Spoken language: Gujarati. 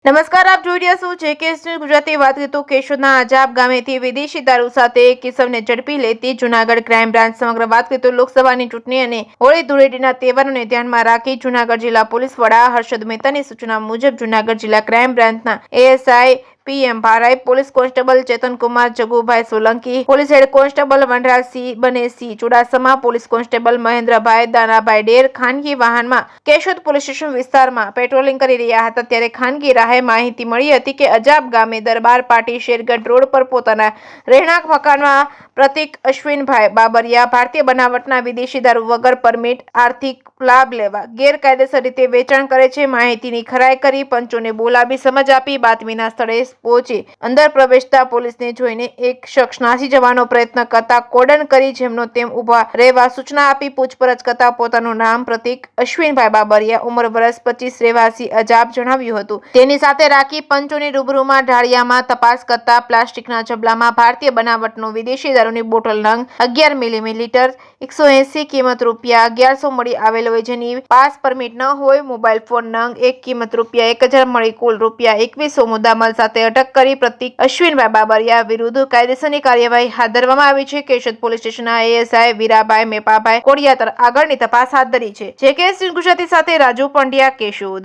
નમસ્કાર, આપ જોઈ રહ્યા છો જેકેએસ ન્યૂઝ ગુજરાતી. વાત કરીએ તો કેશોદના અજાબ ગામેથી વિદેશી દારૂ સાથે એક કિસમને ઝડપી લેતી જૂનાગઢ ક્રાઇમ બ્રાન્ચ. સમગ્ર વાત કરીએ તો લોકસભાની ચૂંટણી અને હોળી ધૂળેટીના તહેવારોને ધ્યાનમાં રાખી જૂનાગઢ જિલ્લા પોલીસ વડા હર્ષદ મહેતાની સૂચના મુજબ જૂનાગઢ જિલ્લા ક્રાઇમ બ્રાન્ચના ASI PM Bharai, police constable Chetankumar Jagubhai Solanki, police head constable Vanrajsinh Banesinh Chudasama, police constable Mahendrabhai Danabhai Der ખાનગી વાહનમાં કેશોદ પોલીસ સ્ટેશન વિસ્તારમાં પેટ્રોલિંગ કરી રહ્યા હતા ત્યારે ખાનગી રાહે માહિતી મળી હતી કે અજાબ ગામે દરબાર પાટી શેરગઢ રોડ પર પોતાના રહેણાંક મકાનમાં પ્રતિક અશ્વિનભાઈ બાબરિયા ભારતીય બનાવટના વિદેશી દારૂ વગર પરમિટ આર્થિક લાભ લેવા ગેરકાયદેસર રીતે વેચાણ કરે છે. માહિતીની ખરાઈ કરી પંચોને બોલાવી સમજ આપી બાતમીના સ્થળે પહોંચી અંદર પ્રવેશતા પોલીસને જોઈને એક શખ્સ નાસી જવાનો પ્રયત્ન કરતા કોર્ડન કરી જેમનો તેમ ઊભા રહેવા સૂચના આપી પૂછપરછ કરતા પોતાનું નામ પ્રતિક અશ્વિનભાઈ બાબરિયા, ઉંમર વર્ષ 25, રહેવાસી અજાબ જણાવ્યું હતું. તેની સાથે રાખી પંચોની રૂબરૂમાં ઢાળિયામાં તપાસ કરતા પ્લાસ્ટિકના જબલામાં ભારતીય બનાવટનો વિદેશી દારૂની બોટલ નંગ 11 મિલીલીટર 180 કિંમત ₹1100 મળી આવેલ હોય જેની પાસ પરમિટ ન હોય. મોબાઈલ ફોન નંગ 1 કિંમત ₹1000 મળી કુલ ₹2100 મુદ્દામાલ સાથે અટક કરી પ્રતિક અશ્વિનભાઈ બાબરિયા વિરુદ્ધ કાયદેસરની કાર્યવાહી હાથ ધરવામાં આવી છે. કેશોદ પોલીસ સ્ટેશનના એએસઆઈ વીરાભાઈ મેપાભાઈ કોડિયાતર આગળની તપાસ હાથ ધરી છે. જેકેએસ ન્યૂઝ ગુજરાતી સાથે રાજુ પંડ્યા, કેશોદ.